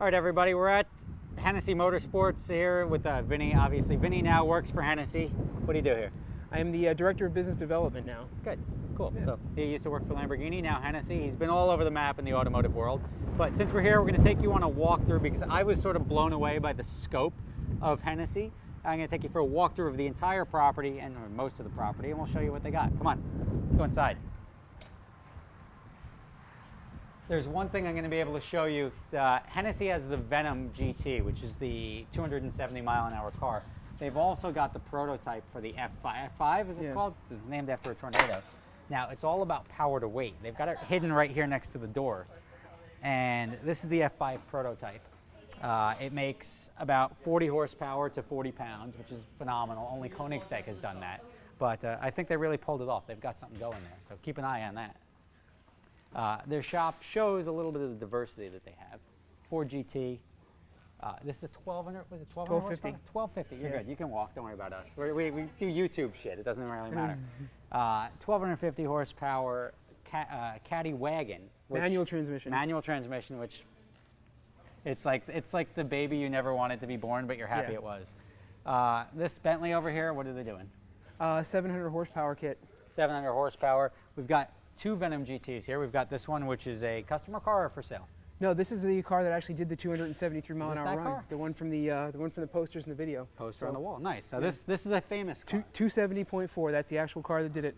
All right, everybody, we're at Hennessey Motorsports here with Vinny. Obviously, Vinny now works for Hennessey. What do you do here? I am the Director of Business Development now. Good, cool. Yeah. So he used to work for Lamborghini, now Hennessey. He's been all over the map in the automotive world. But since we're here, we're going to take you on a walkthrough because I was sort of blown away by the scope of Hennessey. I'm going to take you for a walkthrough of the entire property, and or most of the property, and we'll show you what they got. Come on, let's go inside. There's one thing I'm going to be able to show you. Hennessey has the Venom Gt, which is the 270 mile an hour car. They've also got the prototype for the F5. F5 is it called? It's named after a tornado. Now, it's all about power to weight. They've got it hidden right here next to the door. And this is the F5 prototype. It makes about 40 horsepower to 40 pounds, which is phenomenal. Only Koenigsegg has done that. But I think they really pulled it off. They've got something going there, so keep an eye on that. Their shop shows a little bit of the diversity that they have. Ford GT. This is a 1200, was it 1250? 1250, you're good. You can walk, don't worry about us. We do YouTube shit, it doesn't really matter. 1250 horsepower Caddy wagon. Manual transmission. Manual transmission, which it's like the baby you never wanted to be born, but you're happy it was. This Bentley over here, what are they doing? 700 horsepower kit. 700 horsepower. We've got two Venom GTs here. We've got this one, which is a customer car or for sale. No, this is the car that actually did the 273 mile an hour run. Car? The one from the posters in the video. Poster on the wall. Nice. So this is a famous car. 270.4. That's the actual car that did it.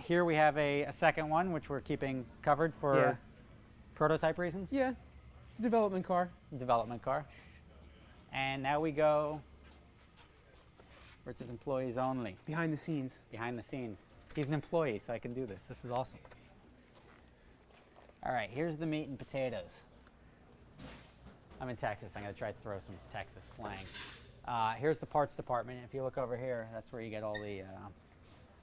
Here we have a second one, which we're keeping covered for prototype reasons. Yeah, development car. Development car. And now we go where it says employees only. Behind the scenes. Behind the scenes. He's an employee, so I can do this. This is awesome. All right, here's the meat and potatoes. I'm in Texas. I'm going to try to throw some Texas slang. Here's the parts department. If you look over here, that's where you get all the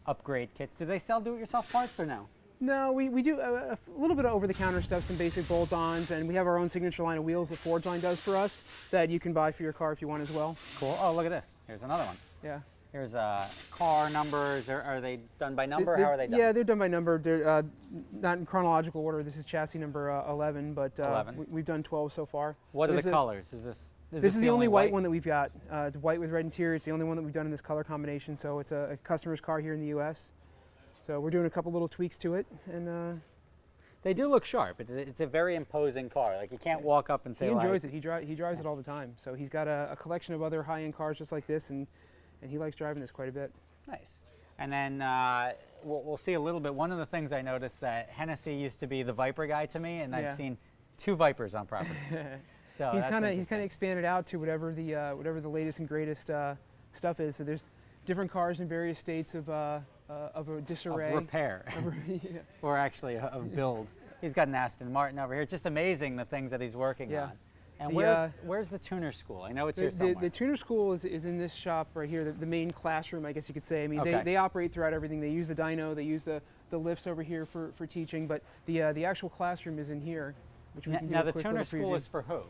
upgrade kits. Do they sell do-it-yourself parts or no? No, we do a little bit of over-the-counter stuff, some basic bolt-ons, and we have our own signature line of wheels that Ford's line does for us that you can buy for your car if you want as well. Cool. Oh, look at this. Here's another one. Yeah. Here's car numbers. Are they done by number? How are they done? Yeah, they're done by number. They're not in chronological order. This is chassis number 11, but 11. We've done 12 so far. What are the colors? This is the only white one that we've got. It's white with red interior. It's the only one that we've done in this color combination. So it's a customer's car here in the U.S. So we're doing a couple little tweaks to it, and they do look sharp. It's a very imposing car. Like you can't walk up and say. He enjoys it. He drives it all the time. So he's got a collection of other high-end cars just like this, and he likes driving this quite a bit. Nice. And then we'll see a little bit. One of the things I noticed that Hennessey used to be the Viper guy to me, and I've seen two Vipers on property. So he's kind of expanded out to whatever the latest and greatest stuff is. So there's different cars in various states of a disarray. Of repair. Or actually of build. He's got an Aston Martin over here. It's just amazing the things that he's working on. And where's the tuner school? I know it's here somewhere. The tuner school is in this shop right here, the main classroom, I guess you could say. I mean, they operate throughout everything. They use the dyno, they use the lifts over here for teaching, but the actual classroom is in here, which we can do a quick little preview. Now the tuner school is for who?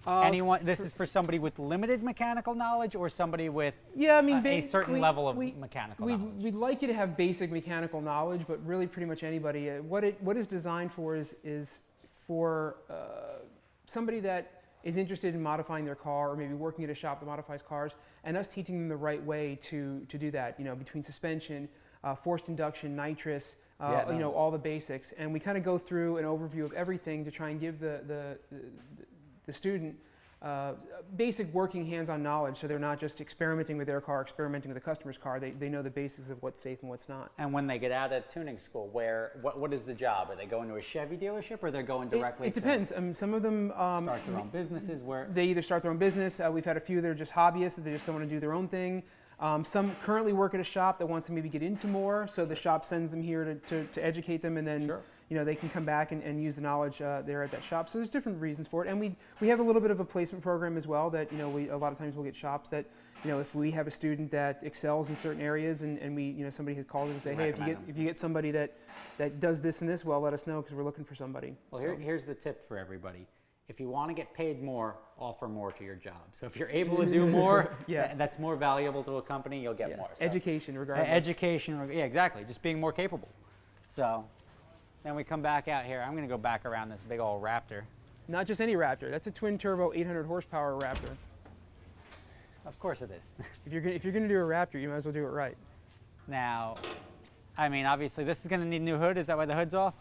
Anyone? This is for somebody with limited mechanical knowledge, or somebody with a certain level of mechanical knowledge. We'd like you to have basic mechanical knowledge, but really pretty much anybody. What it's designed for is for somebody that is interested in modifying their car, or maybe working at a shop that modifies cars, and us teaching them the right way to do that. You know, between suspension, forced induction, nitrous, all the basics, and we kind of go through an overview of everything to try and give the student basic working hands-on knowledge, so they're not just experimenting with their car, experimenting with the customer's car. They know the basics of what's safe and what's not. And when they get out of tuning school, what is the job? Are they going to a Chevy dealership, or they're going directly? It depends. Some of them start their own businesses. Where they either start their own business. We've had a few that are just hobbyists, that they just don't want to do their own thing. Some currently work at a shop that wants to maybe get into more, so the shop sends them here to educate them, and then they can come back and use the knowledge there at that shop. So there's different reasons for it, and we have a little bit of a placement program as well. That a lot of times we'll get shops that if we have a student that excels in certain areas, and we somebody has called us and say, hey, if you get somebody that does this and this well, let us know, because we're looking for somebody. Well, here's the tip for everybody. If you want to get paid more, offer more to your job. So if you're able to do more, that's more valuable to a company, you'll get more. So. Education, regardless. Education, exactly. Just being more capable. So then we come back out here. I'm going to go back around this big old Raptor. Not just any Raptor. That's a twin turbo 800 horsepower Raptor. Of course it is. If you're gonna do a Raptor, you might as well do it right. Now, I mean, obviously this is gonna need a new hood. Is that why the hood's off?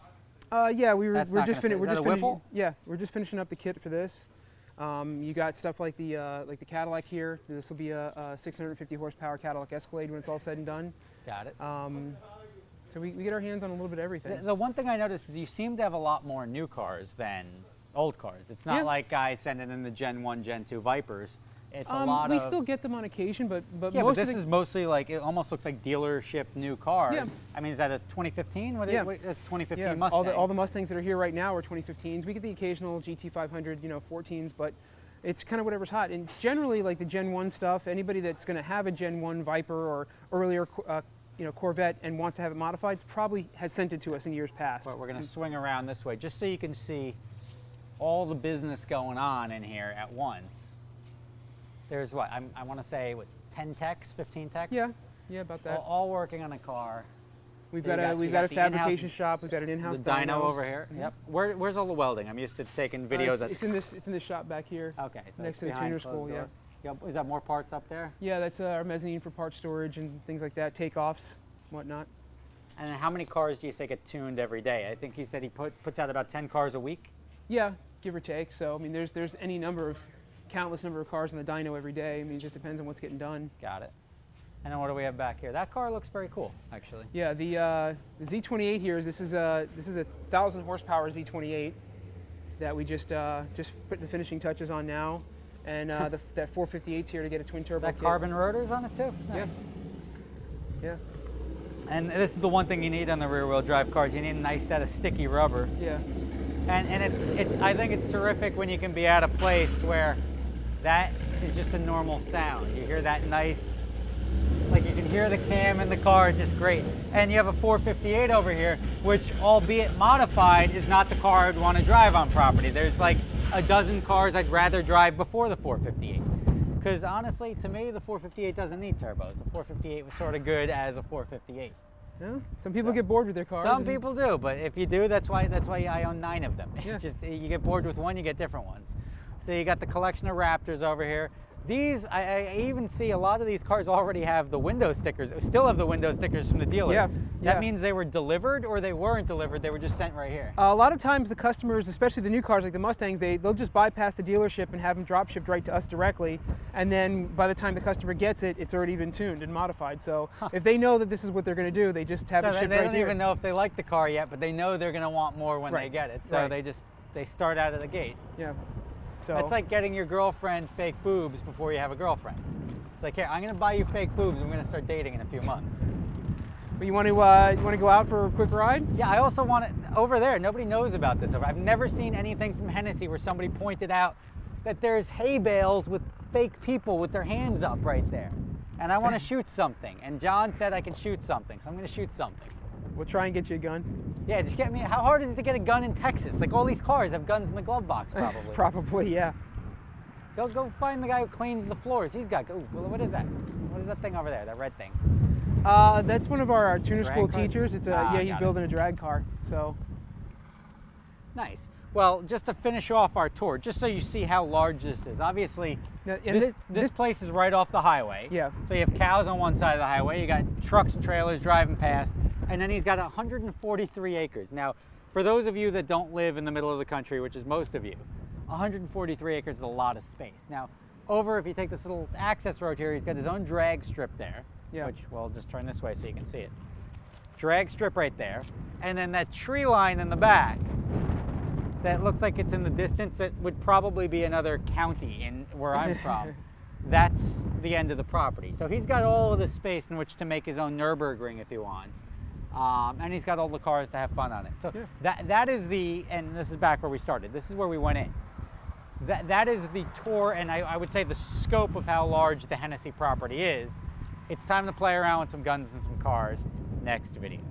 Yeah, we're just fit. Is that a Whipple? we're just finishing up the kit for this. You got stuff like the Cadillac here. This will be a 650 horsepower Cadillac Escalade when it's all said and done. Got it. So we get our hands on a little bit of everything. The one thing I noticed is you seem to have a lot more new cars than old cars. It's not like guys sending in the Gen 1, Gen 2 Vipers. It's a lot we of... still get them on occasion, but Yeah, but this is mostly like, it almost looks like dealership new cars. Yeah. I mean, is that a 2015? What Yeah. It's 2015 yeah, Mustang. all the Mustangs that are here right now are 2015s. We get the occasional GT500, 14s, but it's kind of whatever's hot. And generally, like the Gen 1 stuff, anybody that's going to have a Gen 1 Viper or earlier Corvette and wants to have it modified probably has sent it to us in years past. But we're going to swing around this way just so you can see all the business going on in here at once. There's what, I want to say, what, 10 techs, 15 techs? Yeah, about that. All working on a car. We've So got a fabrication shop. We've got an in-house The dyno over here. Mm-hmm. Yep. Where's all the welding? I'm used to taking videos. It's in this shop back here. Okay. So next it's to the behind tuner closed school. door. Yeah. Yep. Is that more parts up there? Yeah, that's our mezzanine for part storage and things like that, takeoffs, whatnot. And then how many cars do you say get tuned every day? I think he said he puts out about 10 cars a week. Yeah, give or take. So I mean, there's countless number of cars in the dyno every day. I mean, it just depends on what's getting done. Got it. And then what do we have back here? That car looks very cool, actually. Yeah, the Z28 here. This is a 1,000 horsepower Z28 that we just put the finishing touches on now, and that 458's here to get a twin turbo. That carbon rotors on it too. Nice. Yeah. And this is the one thing you need on the rear wheel drive cars. You need a nice set of sticky rubber. Yeah. And it's I think it's terrific when you can be at a place where that is just a normal sound. You hear that nice, like you can hear the cam in the car, it's just great. And you have a 458 over here, which albeit modified, is not the car I'd want to drive on property. There's like a dozen cars I'd rather drive before the 458. Because honestly, to me, the 458 doesn't need turbos. The 458 was sort of good as a 458. Yeah. Some people get bored with their cars. Some people do, but if you do, that's why I own 9 of them. Yeah. It's just, you get bored with one, you get different ones. So you got the collection of Raptors over here. These, I even see a lot of these cars already have the window stickers, still have the window stickers from the dealer. Yeah. That means they were delivered or they weren't delivered, they were just sent right here. A lot of times the customers, especially the new cars like the Mustangs, they'll just bypass the dealership and have them drop shipped right to us directly. And then by the time the customer gets it, it's already been tuned and modified. So if they know that this is what they're going to do, they just have it shipped right here. They don't even know if they like the car yet, but they know they're going to want more when they get it. So they start out of the gate. Yeah. So it's like getting your girlfriend fake boobs before you have a girlfriend. It's like, here, I'm going to buy you fake boobs and we're going to start dating in a few months. But you want to go out for a quick ride? Yeah, I also want to, over there, nobody knows about this. I've never seen anything from Hennessey where somebody pointed out that there's hay bales with fake people with their hands up right there. And I want to shoot something. And John said I can shoot something, so I'm going to shoot something. We'll try and get you a gun. Yeah, just get me, how hard is it to get a gun in Texas? Like all these cars have guns in the glove box probably. Probably, yeah. Go find the guy who cleans the floors. He's got, ooh, what is that? What is that thing over there, that red thing? That's one of our tuner school Drag cars? teachers. It's he's building a drag car, so. Nice. Well, just to finish off our tour, just so you see how large this is. Obviously, now, this place is right off the highway. Yeah. So you have cows on one side of the highway, you got trucks and trailers driving past, and then he's got 143 acres. Now, for those of you that don't live in the middle of the country, which is most of you, 143 acres is a lot of space. Now, if you take this little access road here, he's got his own drag strip there, which, well, just turn this way so you can see it. Drag strip right there, and then that tree line in the back that looks like it's in the distance, that would probably be another county in where I'm from. That's the end of the property. So he's got all of the space in which to make his own Nürburgring if he wants. And he's got all the cars to have fun on it. So that is and this is back where we started. This is where we went in. That is the tour, and I would say the scope of how large the Hennessey property is. It's time to play around with some guns and some cars. Next video.